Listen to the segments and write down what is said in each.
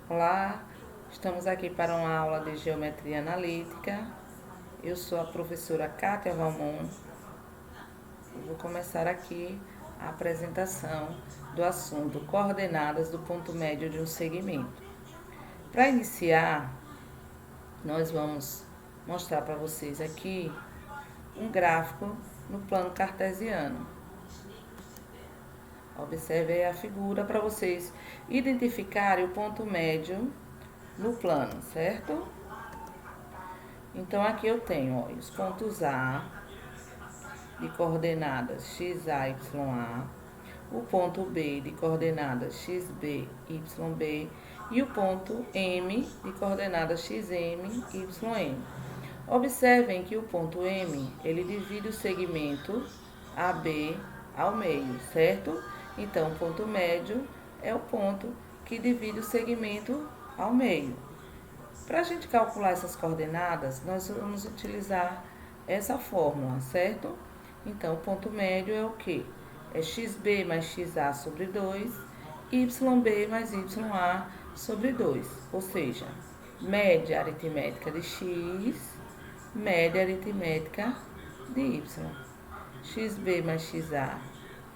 Olá, estamos aqui para uma aula de geometria analítica. Eu sou a professora Kátia Valmon. Vou começar aqui a apresentação do assunto coordenadas do ponto médio de um segmento. Para iniciar, nós vamos mostrar para vocês aqui um gráfico no plano cartesiano. Observe aí a figura para vocês identificarem o ponto médio no plano, certo? Então, aqui eu tenho os pontos A de coordenadas x, a, y, a, o ponto B de coordenadas x, b, y, b e o ponto M de coordenadas x, m, y, m. Observem que o ponto M, ele divide o segmento AB ao meio, certo? Então, o ponto médio é o ponto que divide o segmento ao meio. Para a gente calcular essas coordenadas, nós vamos utilizar essa fórmula, certo? Então, o ponto médio é o quê? É xb mais xa sobre 2, yb mais ya sobre 2. Ou seja, média aritmética de x, média aritmética de y. xb mais xa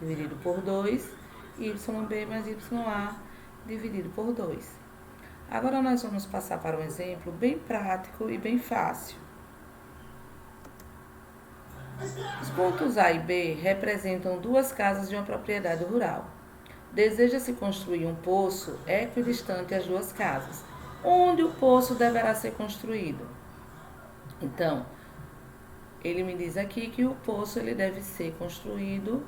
dividido por 2, yb mais ya dividido por 2. Agora nós vamos passar para um exemplo bem prático e bem fácil. Os pontos A e B representam duas casas de uma propriedade rural. Deseja-se construir um poço equidistante às duas casas. Onde o poço deverá ser construído? Então, ele me diz aqui que o poço ele deve ser construído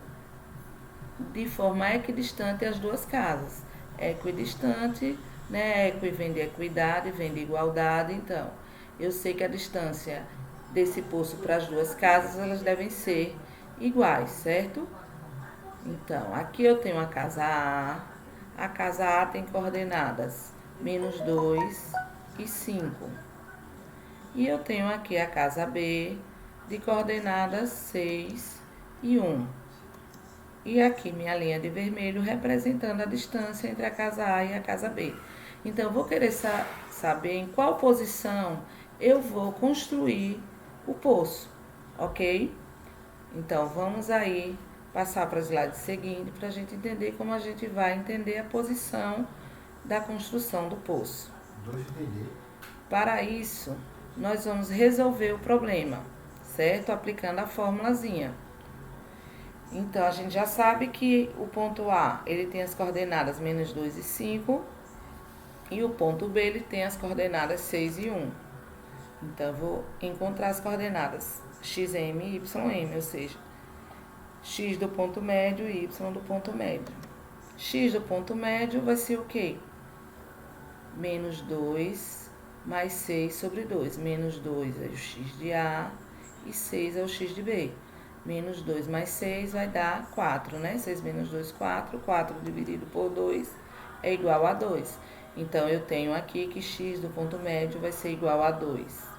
de forma equidistante às duas casas. Equidistante, né? Equi vem de equidade, vem de igualdade. Então, eu sei que a distância desse poço para as duas casas, elas devem ser iguais, certo? Então, aqui eu tenho a casa A. A casa A tem coordenadas -2 e 5. E eu tenho aqui a casa B de coordenadas 6 e 1. E aqui minha linha de vermelho representando a distância entre a casa A e a casa B. Então, eu vou querer saber em qual posição eu vou construir o poço, ok? Então, vamos aí passar para o slide seguinte para a gente entender como a gente vai entender a posição da construção do poço. Para isso, nós vamos resolver o problema, certo? Aplicando a formulazinha. Então, a gente já sabe que o ponto A, ele tem as coordenadas -2 e 5, e o ponto B, ele tem as coordenadas 6 e 1. Então, eu vou encontrar as coordenadas xm e ym, ou seja, x do ponto médio e y do ponto médio. X do ponto médio vai ser o quê? -2 mais 6 sobre 2. -2 é o x de A e 6 é o x de B. -2 mais 6 vai dar 4, né? 6 menos 2, 4. 4 dividido por 2 é igual a 2. Então, eu tenho aqui que x do ponto médio vai ser igual a 2.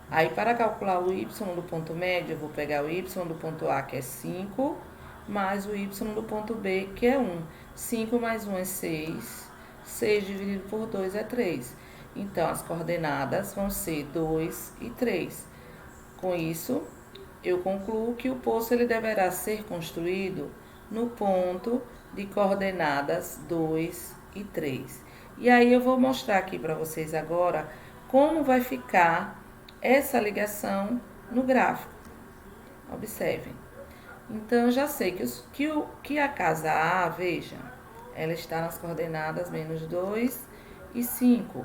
Aí, para calcular o y do ponto médio, eu vou pegar o y do ponto A, que é 5, mais o y do ponto B, que é 1. 5 mais 1 é 6. 6 dividido por 2 é 3. Então, as coordenadas vão ser 2 e 3. Com isso, eu concluo que o poço ele deverá ser construído no ponto de coordenadas 2 e 3. E aí, eu vou mostrar aqui para vocês agora como vai ficar essa ligação no gráfico. Observem. Então, eu já sei que a casa A, veja, ela está nas coordenadas -2 e 5.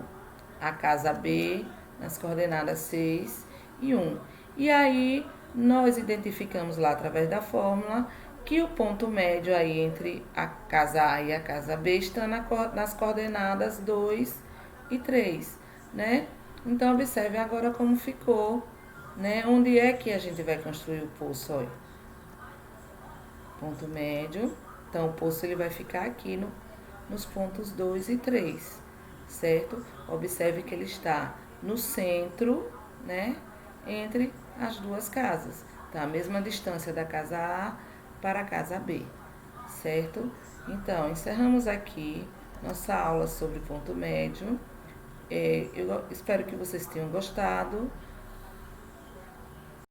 A casa B nas coordenadas 6 e 1. E aí, nós identificamos lá através da fórmula que o ponto médio aí entre a casa A e a casa B está nas coordenadas 2 e 3, né? Então, observe agora como ficou, né? Onde é que a gente vai construir o poço, olha. Ponto médio. Então, o poço ele vai ficar aqui nos pontos 2 e 3, certo? Observe que ele está no centro, né? Entre as duas casas. Tá? A mesma distância da casa A para a casa B, certo? Então, encerramos aqui nossa aula sobre ponto médio. Eu espero que vocês tenham gostado.